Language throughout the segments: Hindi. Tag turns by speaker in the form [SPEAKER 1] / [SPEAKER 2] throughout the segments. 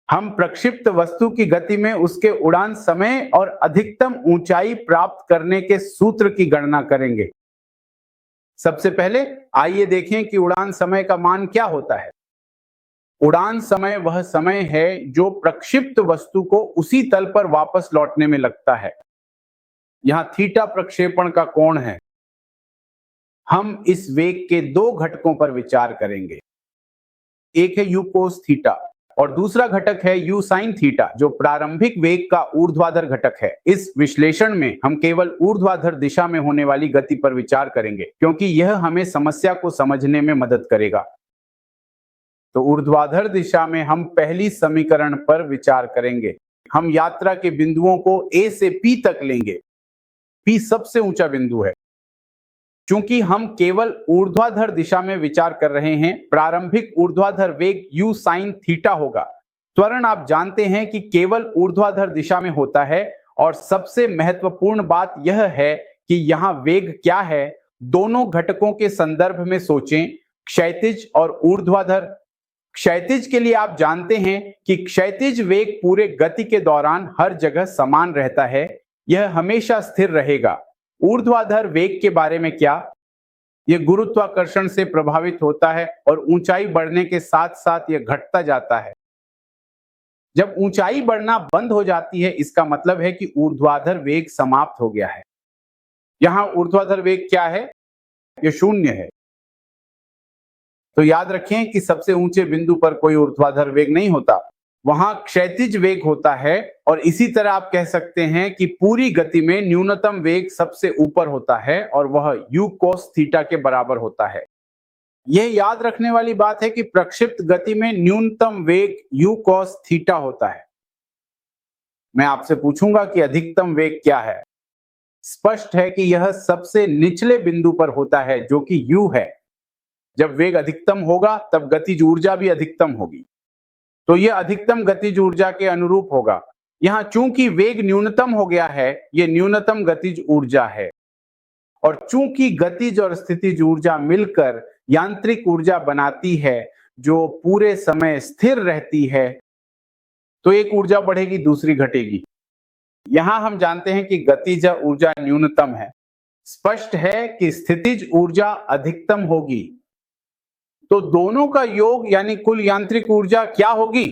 [SPEAKER 1] हम प्रक्षिप्त वस्तु की गति में उसके उड़ान समय और अधिकतम ऊंचाई प्राप्त करने के सूत्र की गणना करेंगे। सबसे पहले आइए देखें कि उड़ान समय का मान क्या होता है। उड़ान समय वह समय है जो प्रक्षिप्त वस्तु को उसी तल पर वापस लौटने में लगता है। यहां थीटा प्रक्षेपण का कोण है। हम इस वेग के दो घटकों पर विचार करेंगे, एक है यू कोस थीटा और दूसरा घटक है यू साइन थीटा, जो प्रारंभिक वेग का ऊर्ध्वाधर घटक है। इस विश्लेषण में हम केवल ऊर्ध्वाधर दिशा में होने वाली गति पर विचार करेंगे, क्योंकि यह हमें समस्या को समझने में मदद करेगा। तो ऊर्ध्वाधर दिशा में हम पहली समीकरण पर विचार करेंगे। हम यात्रा के बिंदुओं को ए से पी तक लेंगे। पी सबसे ऊंचा बिंदु है। चूंकि हम केवल ऊर्ध्वाधर दिशा में विचार कर रहे हैं, प्रारंभिक ऊर्ध्वाधर वेग u sin थीटा होगा। त्वरण आप जानते हैं कि केवल ऊर्ध्वाधर दिशा में होता है, और सबसे महत्वपूर्ण बात यह है कि यहां वेग क्या है, दोनों घटकों के संदर्भ में सोचें, क्षैतिज और ऊर्ध्वाधर। क्षैतिज के लिए आप जानते हैं कि क्षैतिज वेग पूरे गति के दौरान हर जगह समान रहता है, यह हमेशा स्थिर रहेगा। ऊर्ध्वाधर वेग के बारे में क्या? यह गुरुत्वाकर्षण से प्रभावित होता है और ऊंचाई बढ़ने के साथ साथ यह घटता जाता है। जब ऊंचाई बढ़ना बंद हो जाती है, इसका मतलब है कि ऊर्ध्वाधर वेग समाप्त हो गया है। यहां ऊर्ध्वाधर वेग क्या है? यह शून्य है। तो याद रखें कि सबसे ऊंचे बिंदु पर कोई ऊर्ध्वाधर वेग नहीं होता, वहां क्षैतिज वेग होता है। और इसी तरह आप कह सकते हैं कि पूरी गति में न्यूनतम वेग सबसे ऊपर होता है और वह u cos थीटा के बराबर होता है। यह याद रखने वाली बात है कि प्रक्षिप्त गति में न्यूनतम वेग u cos थीटा होता है। मैं आपसे पूछूंगा कि अधिकतम वेग क्या है। स्पष्ट है कि यह सबसे निचले बिंदु पर होता है, जो कि u है। जब वेग अधिकतम होगा तब गतिज ऊर्जा भी अधिकतम होगी, तो यह अधिकतम गतिज ऊर्जा के अनुरूप होगा। यहां चूंकि वेग न्यूनतम हो गया है, यह न्यूनतम गतिज ऊर्जा है। और चूंकि गतिज और स्थितिज ऊर्जा मिलकर यांत्रिक ऊर्जा बनाती है जो पूरे समय स्थिर रहती है, तो एक ऊर्जा बढ़ेगी, दूसरी घटेगी। यहां हम जानते हैं कि गतिज ऊर्जा न्यूनतम है। स्पष्ट है कि स्थितिज ऊर्जा अधिकतम होगी। तो दोनों का योग यानी कुल यांत्रिक ऊर्जा क्या होगी?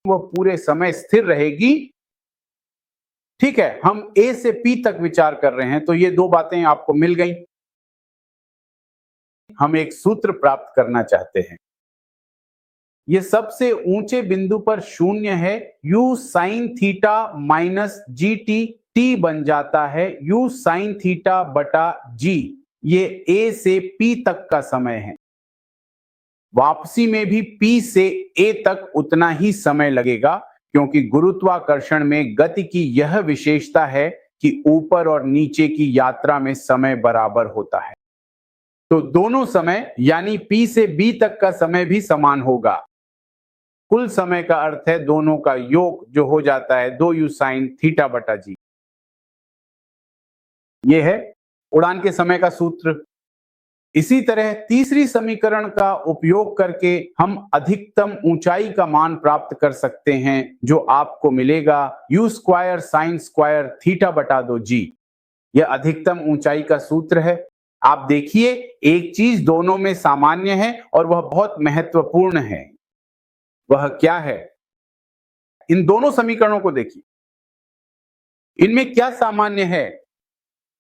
[SPEAKER 1] वह पूरे समय स्थिर रहेगी। ठीक है, हम A से P तक विचार कर रहे हैं, तो ये दो बातें आपको मिल गई। हम एक सूत्र प्राप्त करना चाहते हैं। ये सबसे ऊंचे बिंदु पर शून्य है। u sin theta minus GT, T बन जाता है u sin थीटा बटा G। ये A से P तक का समय है। वापसी में भी P से A तक उतना ही समय लगेगा, क्योंकि गुरुत्वाकर्षण में गति की यह विशेषता है कि ऊपर और नीचे की यात्रा में समय बराबर होता है। तो दोनों समय यानी P से B तक का समय भी समान होगा। कुल समय का अर्थ है दोनों का योग, जो हो जाता है 2u sin थीटा बटा G। यह है उड़ान के समय का सूत्र। इसी तरह तीसरी समीकरण का उपयोग करके हम अधिकतम ऊंचाई का मान प्राप्त कर सकते हैं, जो आपको मिलेगा u square sine square theta बटा 2g। यह अधिकतम ऊंचाई का सूत्र है। आप देखिए, एक चीज दोनों में सामान्य है और वह बहुत महत्वपूर्ण है। वह क्या है? इन दोनों समीकरणों को देखिए, इनमें क्या सामान्य है?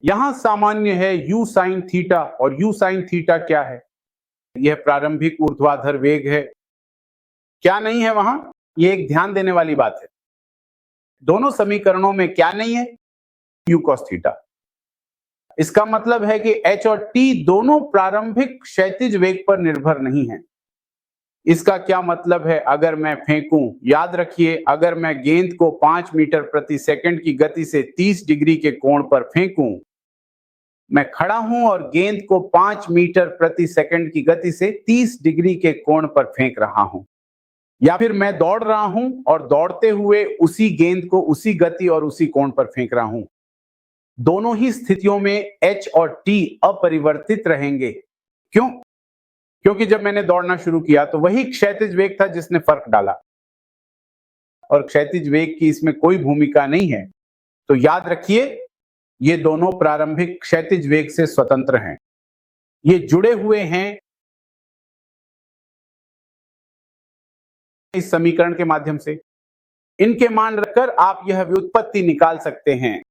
[SPEAKER 1] यहां सामान्य है u sin थीटा, और u sin थीटा क्या है? यह प्रारंभिक ऊर्ध्वाधर वेग है। क्या नहीं है वहां? यह एक ध्यान देने वाली बात है। दोनों समीकरणों में क्या नहीं है? u cos theta. इसका मतलब है कि h और t दोनों प्रारंभिक क्षैतिज वेग पर निर्भर नहीं है। इसका क्या मतलब है? अगर मैं फेंकूं, याद रखिए, अगर मैं गेंद को 5 मीटर प्रति सेकंड की गति से 30 डिग्री के कोण पर फेंकूं, मैं खड़ा हूं और गेंद को 5 मीटर प्रति सेकंड की गति से 30 डिग्री के कोण पर फेंक रहा हूं। या फिर मैं दौड़ रहा हूं और दौड़ते हुए उसी गेंद को उसी गति और उसी कोण पर फेंक रहा हूं। दोनों ही स्थितियों में h और t अपरिवर्तित रहेंगे। क्यों? क्योंकि जब मैंने दौड़ना शुरू किया तो वही क्षैतिज वेग था जिसने फर्क डाला। और क्षैतिज वेग की इसमें कोई भूमिका नहीं है, तो याद रखिए ये दोनों प्रारंभिक क्षैतिज वेग से स्वतंत्र हैं। ये जुड़े हुए हैं इस समीकरण के माध्यम से। इनके मान रखकर आप यह व्युत्पत्ति निकाल सकते हैं।